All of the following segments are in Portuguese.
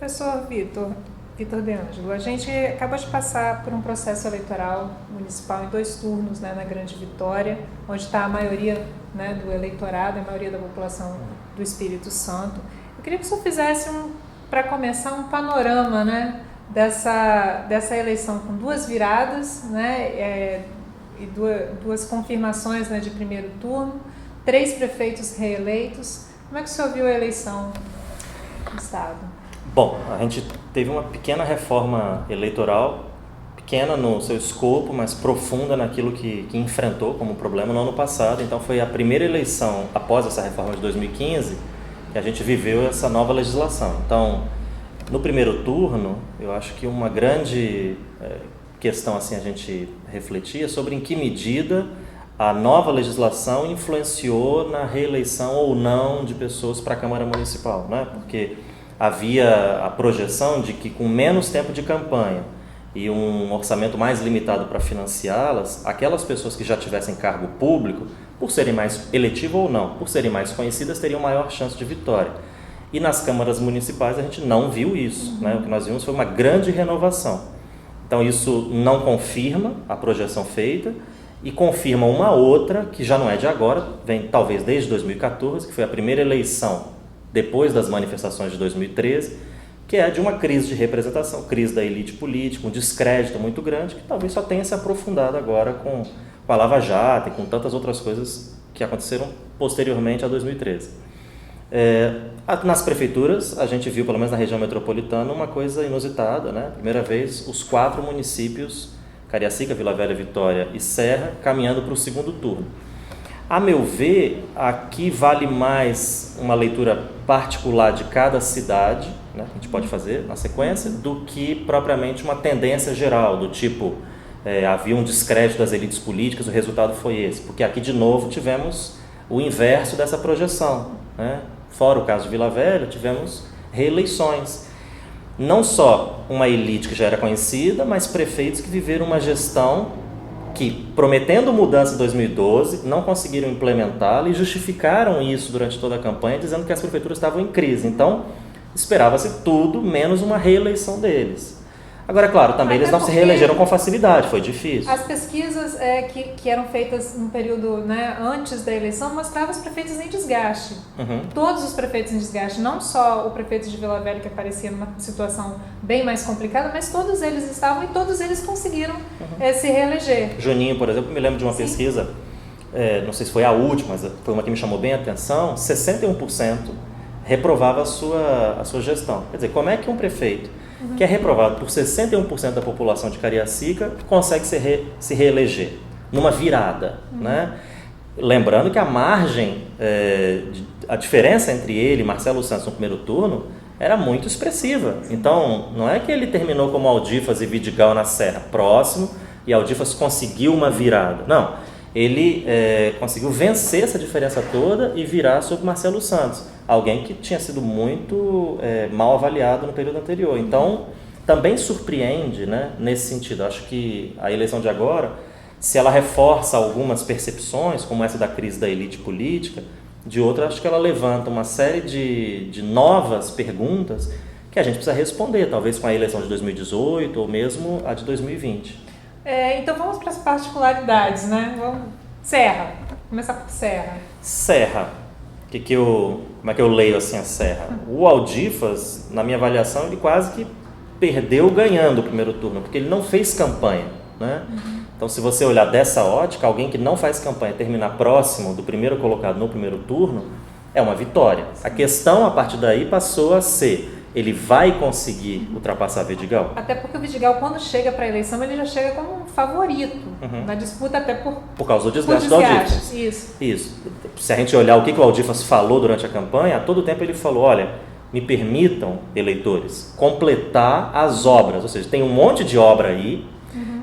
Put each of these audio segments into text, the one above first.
Professor Vitor De Ângelo, a gente acabou de passar por um processo eleitoral municipal em 2 turnos, né, na Grande Vitória, onde está a maioria, né, do eleitorado, a maioria da população do Espírito Santo. Eu queria que o senhor fizesse, para começar, um panorama, né, dessa eleição com 2 viradas, né, e duas confirmações, né, de primeiro turno, 3 prefeitos reeleitos. Como é que o senhor viu a eleição no Estado? Bom, a gente teve uma pequena reforma eleitoral, pequena no seu escopo, mas profunda naquilo que enfrentou como problema no ano passado. Então foi a primeira eleição após essa reforma de 2015 que a gente viveu essa nova legislação. Então, no primeiro turno, eu acho que uma grande questão assim a gente refletia sobre em que medida a nova legislação influenciou na reeleição ou não de pessoas para a Câmara Municipal, né? Porque havia a projeção de que com menos tempo de campanha e um orçamento mais limitado para financiá-las, aquelas pessoas que já tivessem cargo público, por serem mais eletivo ou não, por serem mais conhecidas, teriam maior chance de vitória. E nas câmaras municipais a gente não viu isso, né? O que nós vimos foi uma grande renovação. Então isso não confirma a projeção feita e confirma uma outra que já não é de agora, vem talvez desde 2014, que foi a primeira eleição depois das manifestações de 2013, que é de uma crise de representação, crise da elite política, um descrédito muito grande, que talvez só tenha se aprofundado agora com a Lava Jato e com tantas outras coisas que aconteceram posteriormente a 2013. Nas prefeituras, a gente viu, pelo menos na região metropolitana, uma coisa inusitada, né? Primeira vez, os 4 municípios, Cariacica, Vila Velha, Vitória e Serra, caminhando para o segundo turno. A meu ver, aqui vale mais uma leitura particular de cada cidade, né, que a gente pode fazer na sequência, do que propriamente uma tendência geral, do tipo, havia um descrédito das elites políticas, o resultado foi esse. Porque aqui, de novo, tivemos o inverso dessa projeção, né? Fora o caso de Vila Velha, tivemos reeleições. Não só uma elite que já era conhecida, mas prefeitos que viveram uma gestão que, prometendo mudança em 2012, não conseguiram implementá-la e justificaram isso durante toda a campanha, dizendo que as prefeituras estavam em crise. Então, esperava-se tudo menos uma reeleição deles. Agora, claro, também eles não se reelegeram com facilidade, foi difícil. As pesquisas que eram feitas no período, né, antes da eleição mostravam os prefeitos em desgaste. Todos os prefeitos em desgaste, não só o prefeito de Vila Velha, que aparecia numa situação bem mais complicada, mas todos eles estavam e todos eles conseguiram se reeleger. Juninho, por exemplo, me lembro de uma pesquisa, não sei se foi a última, mas foi uma que me chamou bem a atenção, 61% reprovava a sua gestão. Quer dizer, como é que um prefeito que é reprovado por 61% da população de Cariacica consegue se reeleger numa virada, né? Lembrando que a margem, a diferença entre ele e Marcelo Santos no primeiro turno era muito expressiva. Então, não é que ele terminou como Aldifas e Vidigal na Serra, próximo, e Aldifas conseguiu uma virada. Não, ele conseguiu vencer essa diferença toda e virar sobre Marcelo Santos, alguém que tinha sido muito mal avaliado no período anterior. Então, também surpreende, né, nesse sentido. Acho que a eleição de agora, se ela reforça algumas percepções, como essa da crise da elite política, de outra, acho que ela levanta uma série de novas perguntas que a gente precisa responder, talvez com a eleição de 2018 ou mesmo a de 2020. Então vamos para as particularidades, né? Serra, começar por Serra. Serra. Como é que eu leio assim a Serra? O Aldifas, na minha avaliação, ele quase que perdeu ganhando o primeiro turno, porque ele não fez campanha, né? Então, se você olhar dessa ótica, alguém que não faz campanha terminar próximo do primeiro colocado no primeiro turno, é uma vitória. A questão, a partir daí, passou a ser: ele vai conseguir ultrapassar Vidigal? Até porque o Vidigal, quando chega para a eleição, ele já chega como um favorito na disputa, até por causa do desgaste do Aldifas. Isso. Se a gente olhar o que o Aldifas falou durante a campanha, a todo tempo ele falou: olha, me permitam, eleitores, completar as obras. Ou seja, tem um monte de obra aí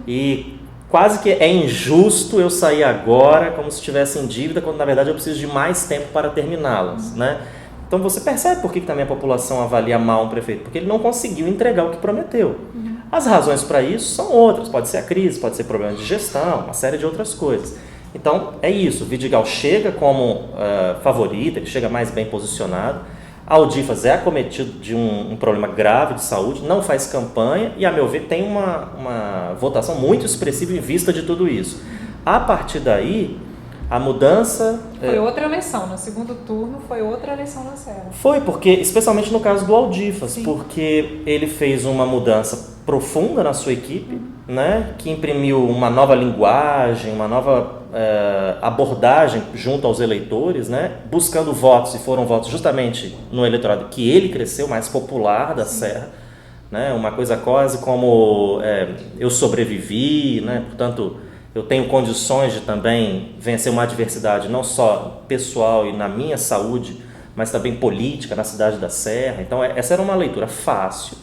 e quase que é injusto eu sair agora como se estivesse em dívida, quando na verdade eu preciso de mais tempo para terminá-las, né? Então você percebe por que também a população avalia mal um prefeito, porque ele não conseguiu entregar o que prometeu. As razões para isso são outras, pode ser a crise, pode ser problema de gestão, uma série de outras coisas. Então é isso, o Vidigal chega como favorito, ele chega mais bem posicionado, A Aldifas é acometido de um problema grave de saúde, não faz campanha e, a meu ver, tem uma votação muito expressiva em vista de tudo isso. A partir daí, a mudança... Foi outra eleição, no segundo turno foi outra eleição na Serra. Foi, porque, especialmente no caso do Aldifas, Sim. porque ele fez uma mudança profunda na sua equipe, né, que imprimiu uma nova linguagem, uma nova abordagem junto aos eleitores, né, buscando votos, e foram votos justamente no eleitorado que ele cresceu, mais popular da Serra, né, uma coisa quase como eu sobrevivi, né, portanto eu tenho condições de também vencer uma adversidade não só pessoal e na minha saúde, mas também política na cidade da Serra. Então essa era uma leitura fácil,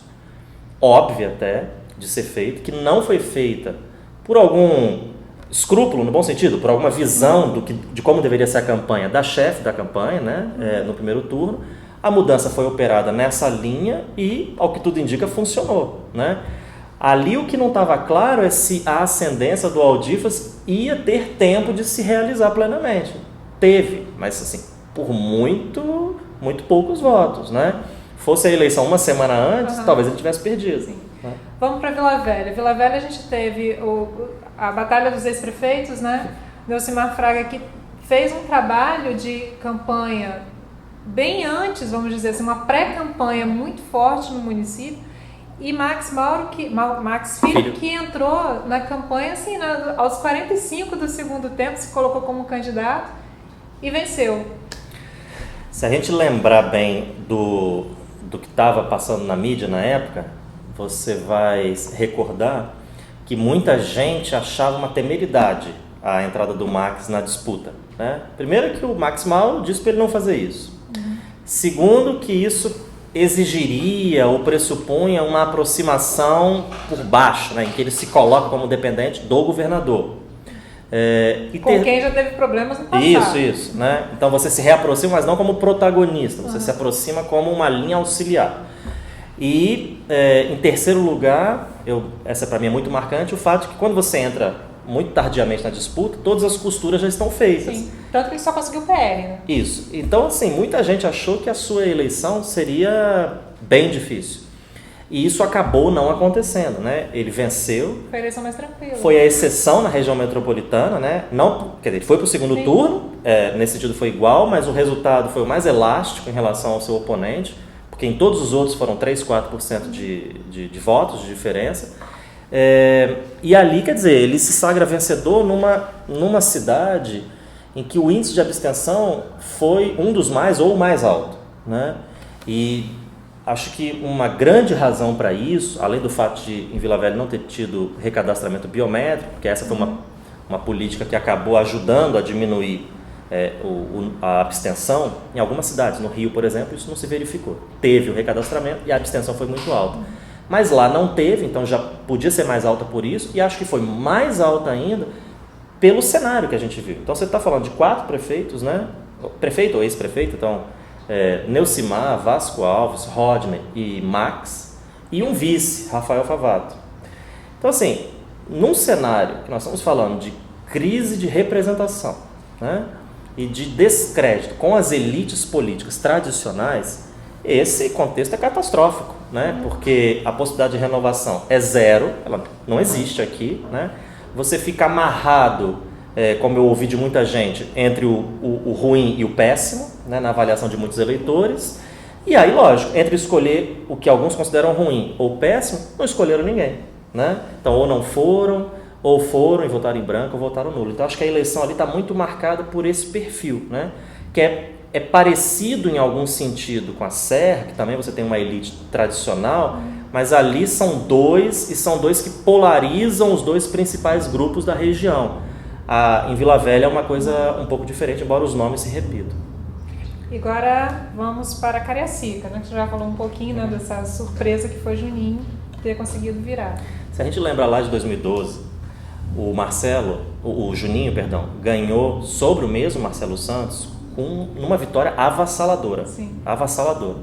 óbvia até, de ser feita, que não foi feita por algum escrúpulo, no bom sentido, por alguma visão de como deveria ser a campanha da chefe da campanha, né, no primeiro turno. A mudança foi operada nessa linha e, ao que tudo indica, funcionou, né? Ali o que não estava claro é se a ascendência do Aldifas ia ter tempo de se realizar plenamente. Teve, mas assim, por muito poucos votos, né? Fosse a eleição uma semana antes, talvez ele tivesse perdido. Sim. Né? Vamos para Vila Velha. Vila Velha a gente teve a Batalha dos Ex-Prefeitos, né? Neucimar Fraga, que fez um trabalho de campanha bem antes, vamos dizer assim, uma pré-campanha muito forte no município. E Max Filho, que entrou na campanha assim, aos 45 do segundo tempo, se colocou como candidato e venceu. Se a gente lembrar bem do que estava passando na mídia na época, você vai recordar que muita gente achava uma temeridade a entrada do Max na disputa, né? Primeiro que o Max Mauro disse para ele não fazer isso. Segundo que isso exigiria ou pressupunha uma aproximação por baixo, né, em que ele se coloca como dependente do governador. Com quem já teve problemas no passado. Isso, né? Então você se reaproxima, mas não como protagonista, você se aproxima como uma linha auxiliar. E, em terceiro lugar, essa para mim é muito marcante, o fato de que quando você entra muito tardiamente na disputa, todas as costuras já estão feitas. Sim, tanto que ele só conseguiu o PL, né? Isso. Então, assim, muita gente achou que a sua eleição seria bem difícil. E isso acabou não acontecendo, né? Ele venceu. Foi a eleição mais tranquila. Foi a exceção na região metropolitana, né? Não, quer dizer, ele foi para o segundo turno, nesse sentido foi igual, mas o resultado foi o mais elástico em relação ao seu oponente, porque em todos os outros foram 3, 4% de votos de diferença. E ali, quer dizer, ele se sagra vencedor numa cidade em que o índice de abstenção foi um dos mais ou o mais alto, né? E acho que uma grande razão para isso, além do fato de em Vila Velha não ter tido recadastramento biométrico, porque essa foi uma política que acabou ajudando a diminuir a abstenção, em algumas cidades, no Rio, por exemplo, isso não se verificou. Teve o recadastramento e a abstenção foi muito alta. Mas lá não teve, então já podia ser mais alta por isso, e acho que foi mais alta ainda pelo cenário que a gente viu. Então você está falando de 4 prefeitos, né? Prefeito ou ex-prefeito, então Neucimar, Vasco Alves, Rodney e Max, e um vice, Rafael Favato. Então assim, num cenário que nós estamos falando de crise de representação, né? E de descrédito com as elites políticas tradicionais, esse contexto é catastrófico, né? Porque a possibilidade de renovação é zero, ela não existe aqui, né? Você fica amarrado, como eu ouvi de muita gente, entre o ruim e o péssimo, né? Na avaliação de muitos eleitores. E aí, lógico, entre escolher o que alguns consideram ruim ou péssimo, não escolheram ninguém, né? Então, ou não foram, ou foram e votaram em branco ou votaram nulo. Então, acho que a eleição ali está muito marcada por esse perfil, né? Que é parecido em algum sentido com a Serra, que também você tem uma elite tradicional, mas ali são dois que polarizam os dois principais grupos da região. Em Vila Velha é uma coisa um pouco diferente, embora os nomes se repitam. E agora vamos para Cariacica, né? Você já falou um pouquinho, né, dessa surpresa que foi Juninho ter conseguido virar. Se a gente lembra lá de 2012, o Juninho, ganhou sobre o mesmo Marcelo Santos numa vitória avassaladora. Sim. Avassaladora.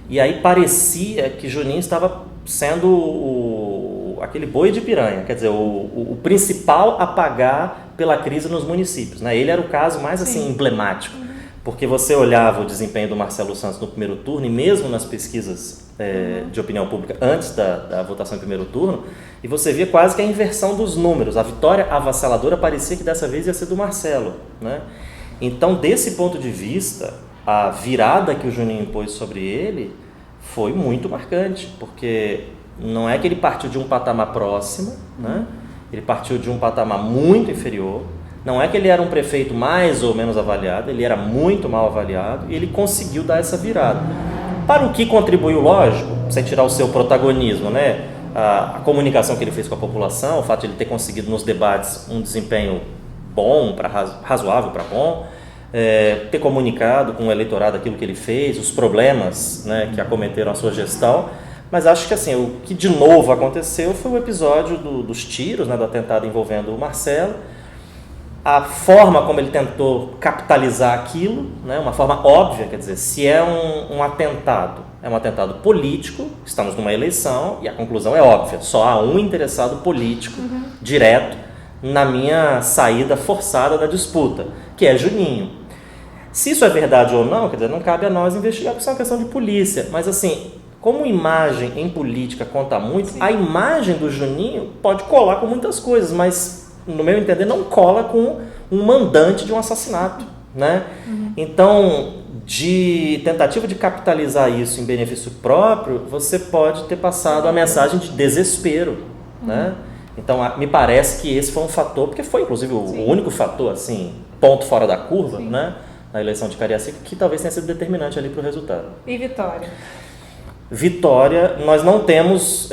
E aí parecia que Juninho estava sendo aquele boi de piranha, quer dizer, o principal a pagar pela crise nos municípios, né? Ele era o caso mais assim emblemático, porque você olhava o desempenho do Marcelo Santos no primeiro turno, e mesmo nas pesquisas de opinião pública antes da votação em primeiro turno, e você via quase que a inversão dos números. A vitória avassaladora parecia que dessa vez ia ser do Marcelo, né? Então, desse ponto de vista, a virada que o Juninho impôs sobre ele foi muito marcante, porque não é que ele partiu de um patamar próximo, né? Ele partiu de um patamar muito inferior. Não é que ele era um prefeito mais ou menos avaliado, ele era muito mal avaliado, e ele conseguiu dar essa virada. Para o que contribuiu, lógico, sem tirar o seu protagonismo, né? A comunicação que ele fez com a população, o fato de ele ter conseguido nos debates um desempenho bom, razoável para bom, ter comunicado com o eleitorado aquilo que ele fez, os problemas, né, que acometeram a sua gestão. Mas acho que assim, o que de novo aconteceu foi o episódio dos tiros, né, do atentado envolvendo o Marcelo. A forma como ele tentou capitalizar aquilo, né, uma forma óbvia, quer dizer, se é um atentado, é um atentado político, estamos numa eleição e a conclusão é óbvia, só há um interessado político direto na minha saída forçada da disputa, que é Juninho. Se isso é verdade ou não, quer dizer, não cabe a nós investigar, porque isso é uma questão de polícia, mas assim, como imagem em política conta muito, sim, a imagem do Juninho pode colar com muitas coisas, mas no meu entender, não cola com um mandante de um assassinato, né? Então, de tentativa de capitalizar isso em benefício próprio, você pode ter passado a mensagem de desespero, né? Então, me parece que esse foi um fator, porque foi, inclusive, o único fator, assim, ponto fora da curva, né? Na eleição de Cariacica, que talvez tenha sido determinante ali para o resultado. E Vitória? Vitória, nós não temos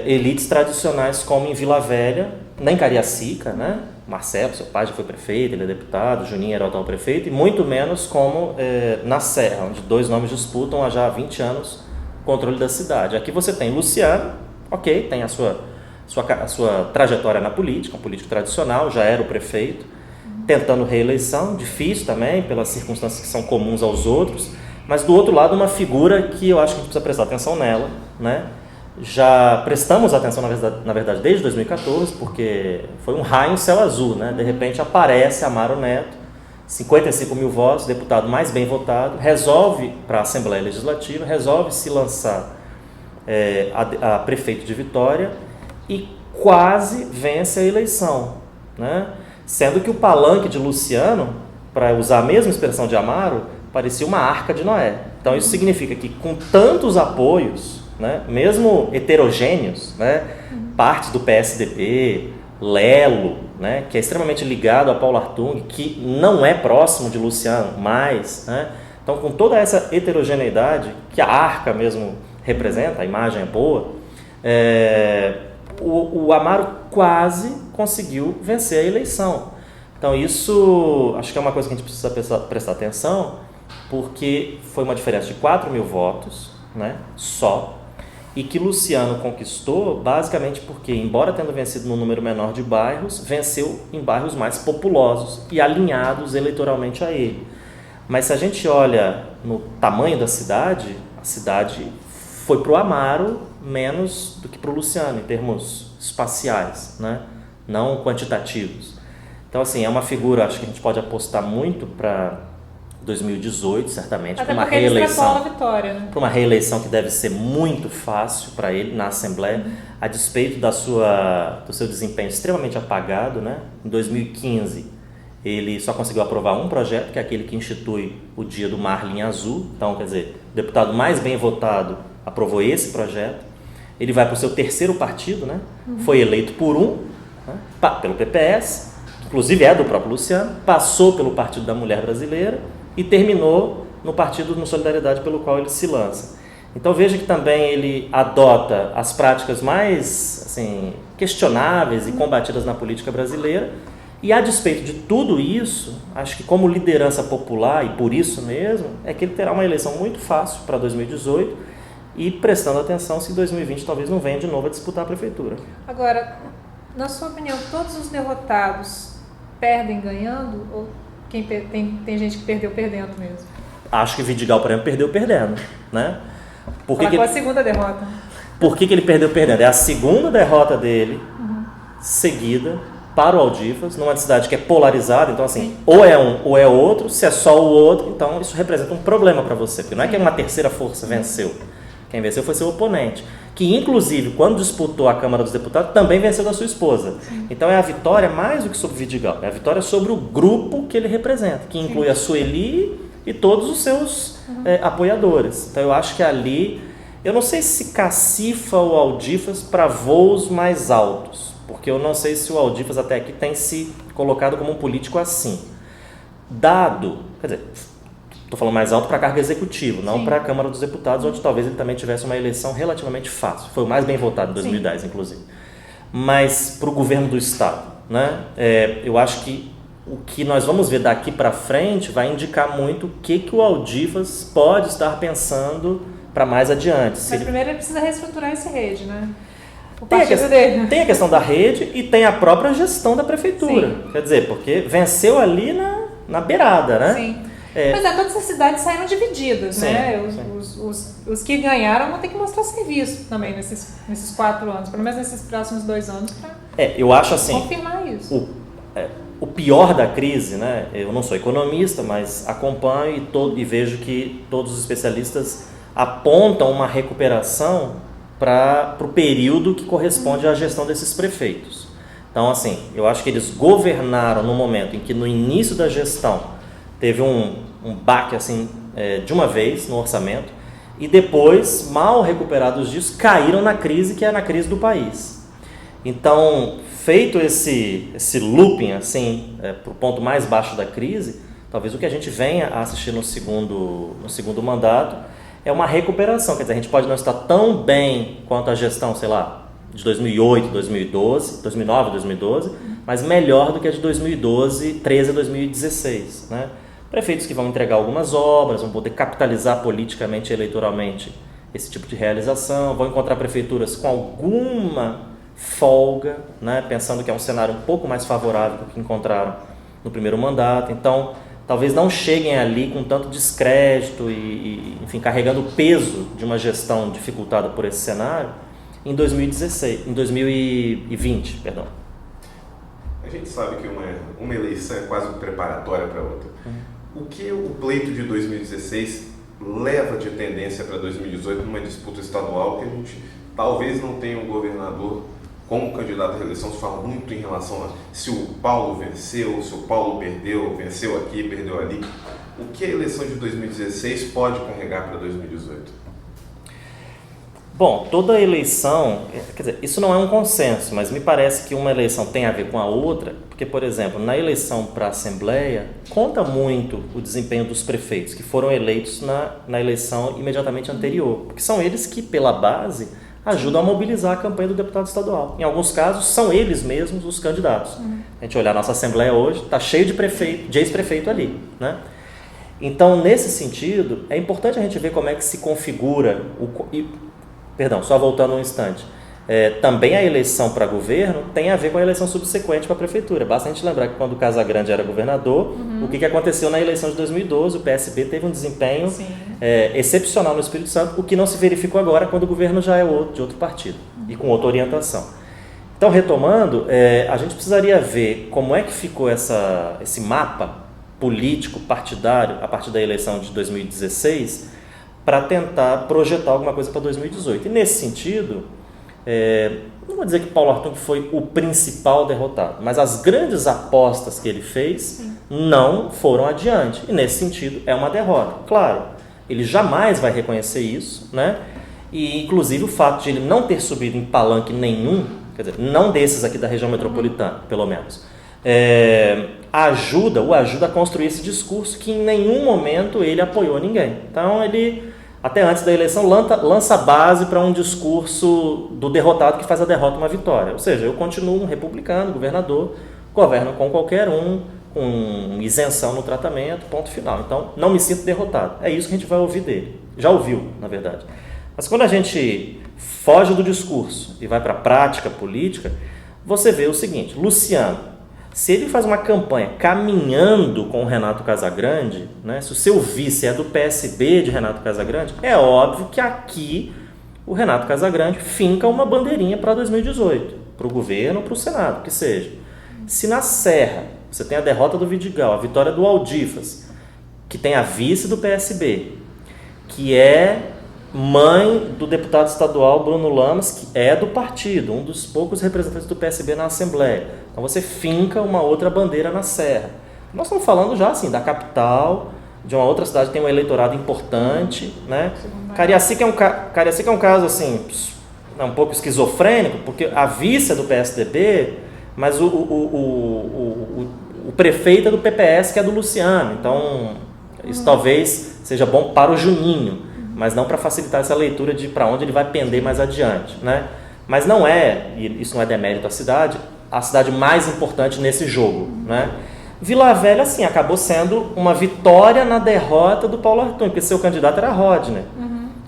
elites tradicionais como em Vila Velha, nem Cariacica, né? Marcelo, seu pai já foi prefeito, ele é deputado, Juninho era o atual prefeito, e muito menos como na Serra, onde dois nomes disputam há já 20 anos o controle da cidade. Aqui você tem Luciano, ok, tem a sua trajetória na política, um político tradicional, já era o prefeito, tentando reeleição, difícil também, pelas circunstâncias que são comuns aos outros, mas do outro lado uma figura que eu acho que a gente precisa prestar atenção nela, né? Já prestamos atenção, na verdade, desde 2014, porque foi um raio em céu azul, né? De repente aparece Amaro Neto, 55 mil votos, deputado mais bem votado, resolve, para a Assembleia Legislativa, resolve se lançar a prefeito de Vitória e quase vence a eleição, né? Sendo que o palanque de Luciano, para usar a mesma expressão de Amaro, parecia uma arca de Noé. Então isso significa que com tantos apoios, né, mesmo heterogêneos, né, parte do PSDB, Lelo, né, que é extremamente ligado a Paulo Artung, que não é próximo de Luciano mais, né, então com toda essa heterogeneidade que a arca mesmo representa, a imagem é boa, o Amaro quase conseguiu vencer a eleição. Então isso acho que é uma coisa que a gente precisa prestar atenção, porque foi uma diferença de 4 mil votos, né, só, e que Luciano conquistou basicamente porque, embora tendo vencido num número menor de bairros, venceu em bairros mais populosos e alinhados eleitoralmente a ele. Mas se a gente olha no tamanho da cidade, a cidade foi para o Amaro menos do que para o Luciano, em termos espaciais, né? Não quantitativos. Então, assim, é uma figura, acho que a gente pode apostar muito para 2018, certamente, para uma reeleição. Vitória, né? Para uma reeleição que deve ser muito fácil para ele na Assembleia, a despeito do seu desempenho extremamente apagado, né? Em 2015, ele só conseguiu aprovar um projeto, que é aquele que institui o Dia do Mar Linha Azul. Então, quer dizer, o deputado mais bem votado aprovou esse projeto. Ele vai para o seu terceiro partido, né? Foi eleito por pelo PPS, que inclusive é do próprio Luciano, passou pelo Partido da Mulher Brasileira e terminou no Partido no Solidariedade, pelo qual ele se lança. Então veja que também ele adota as práticas mais assim, questionáveis e combatidas na política brasileira, e a despeito de tudo isso, acho que como liderança popular, e por isso mesmo, é que ele terá uma eleição muito fácil para 2018, e prestando atenção se em 2020 talvez não venha de novo a disputar a prefeitura. Agora, na sua opinião, todos os derrotados perdem ganhando, ou tem gente que perdeu perdendo mesmo? Acho que Vidigal, por exemplo, perdeu perdendo, né? Qual a segunda derrota? Por que ele perdeu perdendo? É a segunda derrota dele, seguida, para o Aldifas, numa cidade que é polarizada, então assim, ou é um ou é outro, se é só o outro, então isso representa um problema para você, porque não é que uma terceira força venceu, quem venceu foi seu oponente, que inclusive quando disputou a Câmara dos Deputados também venceu da sua esposa. Então é a vitória mais do que sobre o Vidigal, é a vitória sobre o grupo que ele representa, que inclui a Sueli e todos os seus apoiadores. Então eu acho que ali, eu não sei se cacifa o Aldifas para voos mais altos, porque eu não sei se o Aldifas até aqui tem se colocado como um político assim. Dado, quer dizer, estou falando mais alto para cargo executivo, não para a Câmara dos Deputados, onde talvez ele também tivesse uma eleição relativamente fácil. Foi o mais bem votado em 2010, inclusive. Mas para o governo do Estado, né? Eu acho que o que nós vamos ver daqui para frente vai indicar muito o que o Aldifas pode estar pensando para mais adiante. Mas primeiro ele precisa reestruturar esse rede, né? Tem a questão da rede e tem a própria gestão da prefeitura. Sim. Quer dizer, porque venceu ali na beirada, né? Sim. Pois é, todas as cidades saíram divididas, né? Os que ganharam vão ter que mostrar serviço também nesses 4 anos, pelo menos nesses próximos 2 anos, para eu acho assim, confirmar isso. O pior da crise, né? Eu não sou economista, mas acompanho e vejo que todos os especialistas apontam uma recuperação para o período que corresponde à gestão desses prefeitos. Então, assim, eu acho que eles governaram no momento em que no início da gestão teve um baque assim, de uma vez no orçamento e depois, mal recuperados disso, caíram na crise que é na crise do país. Então, feito esse looping assim, para o ponto mais baixo da crise, talvez o que a gente venha a assistir no segundo mandato é uma recuperação. Quer dizer, a gente pode não estar tão bem quanto a gestão, sei lá, de 2008, 2012, 2009, 2012, mas melhor do que a de 2012, 13 a 2016, né? Prefeitos que vão entregar algumas obras, vão poder capitalizar politicamente e eleitoralmente esse tipo de realização, vão encontrar prefeituras com alguma folga, né? Pensando que é um cenário um pouco mais favorável do que encontraram no primeiro mandato. Então, talvez não cheguem ali com tanto descrédito e enfim, carregando o peso de uma gestão dificultada por esse cenário em 2020, perdão. A gente sabe que uma eleição é quase preparatória para outra. O que o pleito de 2016 leva de tendência para 2018 numa disputa estadual que a gente talvez não tenha um governador como candidato à reeleição? Se fala muito em relação a se o Paulo venceu, se o Paulo perdeu, venceu aqui, perdeu ali. O que a eleição de 2016 pode carregar para 2018? Bom, toda eleição, quer dizer, isso não é um consenso, mas me parece que uma eleição tem a ver com a outra, porque, por exemplo, na eleição para a Assembleia, conta muito o desempenho dos prefeitos que foram eleitos na eleição imediatamente anterior, porque são eles que, pela base, ajudam a mobilizar a campanha do deputado estadual. Em alguns casos, são eles mesmos os candidatos. A gente olhar a nossa Assembleia hoje, está cheio de ex-prefeito ali, né? Então, nesse sentido, é importante a gente ver como é que se configura Perdão, só voltando um instante. Também a eleição para governo tem a ver com a eleição subsequente para a prefeitura. Basta a gente lembrar que quando o Casagrande era governador, o que aconteceu na eleição de 2012, o PSB teve um desempenho excepcional no Espírito Santo, o que não se verificou agora quando o governo já é de outro partido e com outra orientação. Então, retomando, a gente precisaria ver como é que ficou esse mapa político partidário a partir da eleição de 2016 para tentar projetar alguma coisa para 2018. E nesse sentido, não vou dizer que Paulo Artung foi o principal derrotado, mas as grandes apostas que ele fez não foram adiante. E nesse sentido, é uma derrota. Claro, ele jamais vai reconhecer isso, né? E inclusive o fato de ele não ter subido em palanque nenhum, quer dizer, não desses aqui da região metropolitana, pelo menos, o ajuda a construir esse discurso que em nenhum momento ele apoiou ninguém. Então ele, até antes da eleição, lança a base para um discurso do derrotado que faz a derrota uma vitória. Ou seja, eu continuo um republicano, governador, governo com qualquer um, com isenção no tratamento, ponto final. Então, não me sinto derrotado. É isso que a gente vai ouvir dele. Já ouviu, na verdade. Mas quando a gente foge do discurso e vai para a prática política, você vê o seguinte: Luciano, se ele faz uma campanha caminhando com o Renato Casagrande, né, se o seu vice é do PSB de Renato Casagrande, é óbvio que aqui o Renato Casagrande finca uma bandeirinha para 2018, para o governo ou para o Senado, que seja. Se na Serra você tem a derrota do Vidigal, a vitória do Aldifas, que tem a vice do PSB, que é mãe do deputado estadual Bruno Lamas, que é do partido, um dos poucos representantes do PSB na Assembleia. Então você finca uma outra bandeira na Serra. Nós estamos falando já assim da capital, de uma outra cidade que tem um eleitorado importante, né? Cariacica é um caso assim, um pouco esquizofrênico, porque a vice é do PSDB, mas o prefeito é do PPS, que é do Luciano. Então isso talvez seja bom para o Juninho, mas não para facilitar essa leitura de para onde ele vai pender mais adiante, né? Mas não é, e isso não é demérito à cidade, a cidade mais importante nesse jogo, né? Vila Velha, assim, acabou sendo uma vitória na derrota do Paulo Arthur, porque seu candidato era Rodner,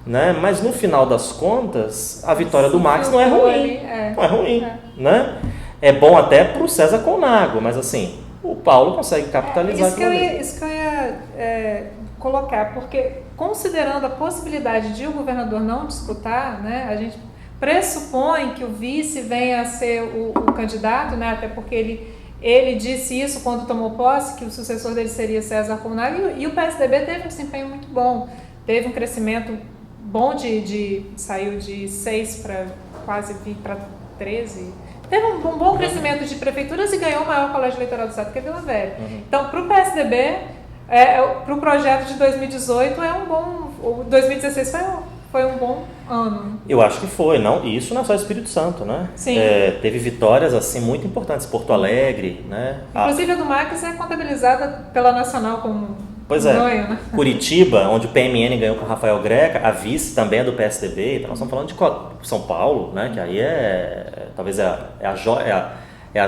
né? Mas no final das contas, a vitória do Max não é ruim, não é ruim, né? É bom até para o César Colnago, mas assim, o Paulo consegue capitalizar isso que eu ia colocar, porque considerando a possibilidade de o governador não disputar, né, a gente pressupõe que o vice venha a ser o candidato, né, até porque ele disse isso quando tomou posse, que o sucessor dele seria César Colnago, e o PSDB teve um desempenho muito bom, teve um crescimento bom saiu de 6 para quase para 13. Teve um bom crescimento de prefeituras e ganhou o maior colégio eleitoral do estado, que é Vila Velha. Então, para o PSDB, para o projeto de 2018, o 2016 foi um bom ano. Eu acho que foi, não, e isso não é só Espírito Santo, né? Sim. Teve vitórias assim muito importantes, Porto Alegre, né? Inclusive a do Max é contabilizada pela Nacional como ganho, né? Curitiba, onde o PMN ganhou com o Rafael Greca, a vice também é do PSDB, então nós estamos falando de São Paulo, né? Que aí talvez é a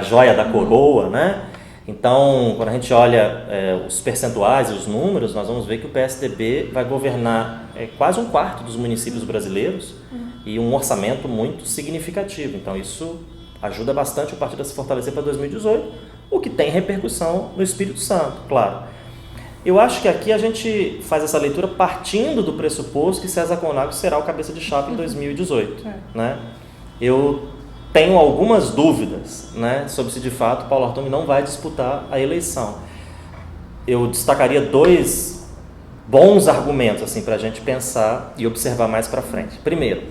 joia da coroa, né? Então, quando a gente olha os percentuais e os números, nós vamos ver que o PSDB vai governar quase um quarto dos municípios brasileiros e um orçamento muito significativo. Então, isso ajuda bastante o partido a se fortalecer para 2018, o que tem repercussão no Espírito Santo, claro. Eu acho que aqui a gente faz essa leitura partindo do pressuposto que César Colnago será o cabeça de chapa em 2018. Né? Eu tenho algumas dúvidas, né, sobre se de fato Paulo Arthur não vai disputar a eleição. Eu destacaria 2 bons argumentos assim, para a gente pensar e observar mais para frente. Primeiro,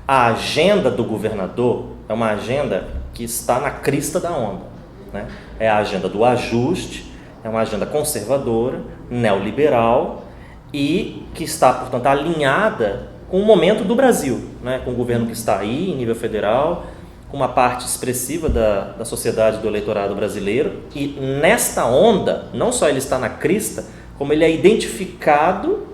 a agenda do governador é uma agenda que está na crista da onda. Né? É a agenda do ajuste, é uma agenda conservadora, neoliberal e que está, portanto, alinhada com o momento do Brasil, né? Com o governo que está aí em nível federal, com uma parte expressiva da sociedade, do eleitorado brasileiro, e nesta onda, não só ele está na crista, como ele é identificado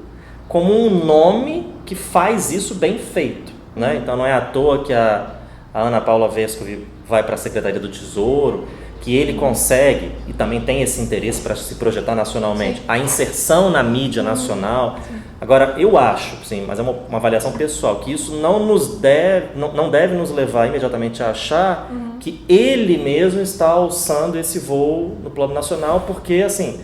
como um nome que faz isso bem feito, né? Então não é à toa que a Ana Paula Vescovi vai para a Secretaria do Tesouro, que ele consegue, e também tem esse interesse para se projetar nacionalmente, a inserção na mídia nacional. Agora, eu acho, sim, mas é uma avaliação pessoal, que isso não deve nos levar imediatamente a achar que ele mesmo está alçando esse voo no plano nacional, porque, assim,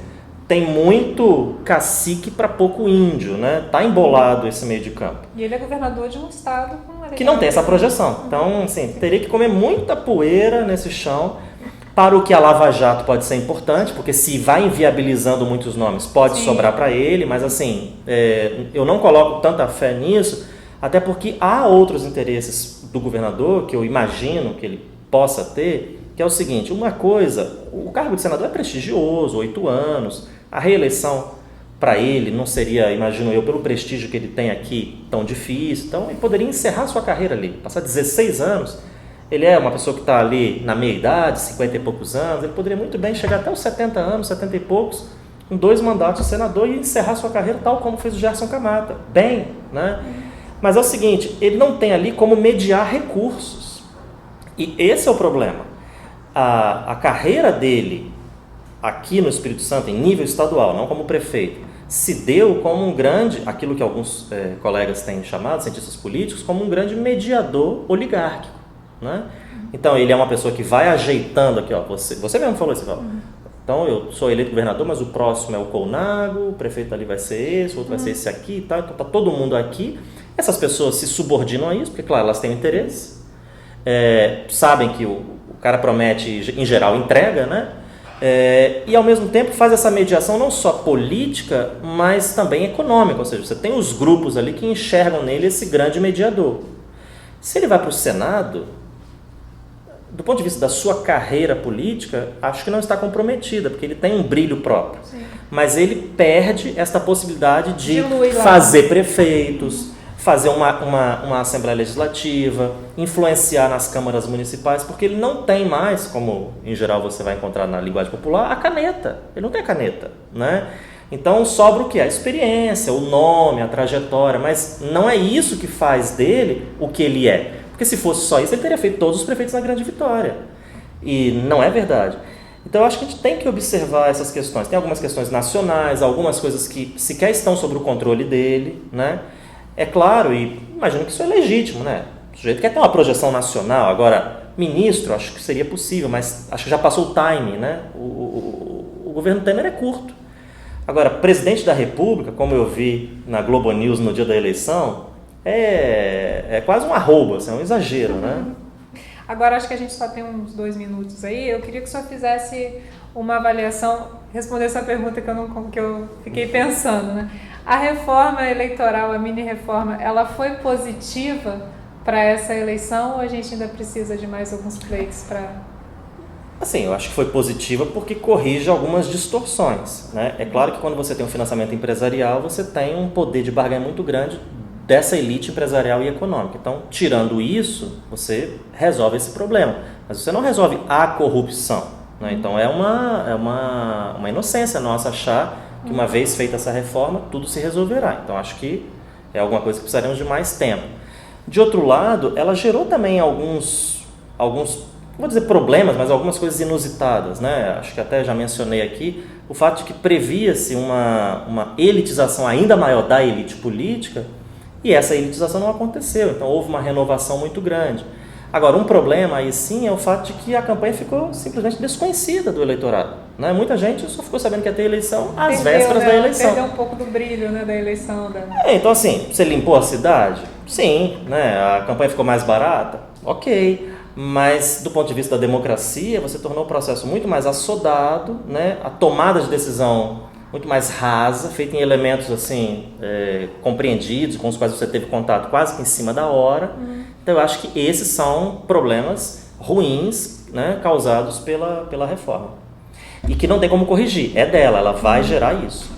tem muito cacique para pouco índio, né? Tá embolado esse meio de campo. E ele é governador de um estado que não tem essa projeção. Então, assim, teria que comer muita poeira nesse chão. Para o que a Lava Jato pode ser importante, porque se vai inviabilizando muitos nomes, pode sobrar para ele, mas assim, eu não coloco tanta fé nisso, até porque há outros interesses do governador que eu imagino que ele possa ter, que é o seguinte: uma coisa, o cargo de senador é prestigioso, 8 anos, a reeleição para ele não seria, imagino eu, pelo prestígio que ele tem aqui, tão difícil, então ele poderia encerrar sua carreira ali, passar 16 anos. Ele é uma pessoa que está ali na meia-idade, 50 e poucos anos, ele poderia muito bem chegar até os 70 anos, 70 e poucos, com 2 mandatos de senador e encerrar sua carreira tal como fez o Gerson Camata. Bem, né? Mas é o seguinte, ele não tem ali como mediar recursos. E esse é o problema. A carreira dele aqui no Espírito Santo, em nível estadual, não como prefeito, se deu como um grande, aquilo que alguns colegas têm chamado, cientistas políticos, como um grande mediador oligárquico. Né? Então ele é uma pessoa que vai ajeitando aqui, ó, você mesmo falou isso, então eu sou eleito governador, mas o próximo é o Colnago, o prefeito ali vai ser esse, o outro vai ser esse aqui e tal, então está todo mundo aqui. Essas pessoas se subordinam a isso, porque claro, elas têm interesse, sabem que o cara promete, em geral, entrega, né? E ao mesmo tempo faz essa mediação não só política, mas também econômica, ou seja, você tem os grupos ali que enxergam nele esse grande mediador. Se ele vai para o Senado, do ponto de vista da sua carreira política, acho que não está comprometida, porque ele tem um brilho próprio. Sim. Mas ele perde esta possibilidade de fazer prefeitos, fazer uma Assembleia Legislativa, influenciar nas câmaras municipais, porque ele não tem mais, como em geral você vai encontrar na linguagem popular, a caneta. Ele não tem a caneta, né? Então sobra o quê? A experiência, o nome, a trajetória, mas não é isso que faz dele o que ele é. Porque se fosse só isso, ele teria feito todos os prefeitos na Grande Vitória. E não é verdade. Então eu acho que a gente tem que observar essas questões. Tem algumas questões nacionais, algumas coisas que sequer estão sob o controle dele, né? É claro, e imagino que isso é legítimo, né? O sujeito quer ter uma projeção nacional. Agora, ministro, acho que seria possível, mas acho que já passou o time, né? O governo Temer é curto. Agora, presidente da República, como eu vi na Globo News no dia da eleição, é quase um arroba, assim, é um exagero, né? Agora, acho que a gente só tem uns 2 minutos aí. Eu queria que o senhor fizesse uma avaliação, respondesse a pergunta que eu fiquei pensando, né? A reforma eleitoral, a mini-reforma, ela foi positiva para essa eleição ou a gente ainda precisa de mais alguns pleitos para... Assim, eu acho que foi positiva porque corrige algumas distorções, né? É claro que quando você tem um financiamento empresarial, você tem um poder de barganha muito grande dessa elite empresarial e econômica. Então, tirando isso, você resolve esse problema. Mas você não resolve a corrupção, né? Então, é uma inocência nossa achar que uma vez feita essa reforma, tudo se resolverá. Então, acho que é alguma coisa que precisaremos de mais tempo. De outro lado, ela gerou também alguns não vou dizer problemas, mas algumas coisas inusitadas, né? Acho que até já mencionei aqui o fato de que previa-se uma elitização ainda maior da elite política e essa elitização não aconteceu, então houve uma renovação muito grande. Agora, um problema aí sim é o fato de que a campanha ficou simplesmente desconhecida do eleitorado, né? Muita gente só ficou sabendo que ia ter eleição às vésperas da eleição. Perdeu um pouco do brilho, né, da eleição. Então assim, você limpou a cidade? Sim, né? A campanha ficou mais barata? Ok. Mas do ponto de vista da democracia, você tornou o processo muito mais assodado, né? A tomada de decisão muito mais rasa, feita em elementos assim, compreendidos, com os quais você teve contato quase que em cima da hora. Então eu acho que esses são problemas ruins, né, causados pela reforma. E que não tem como corrigir, é dela, ela vai gerar isso.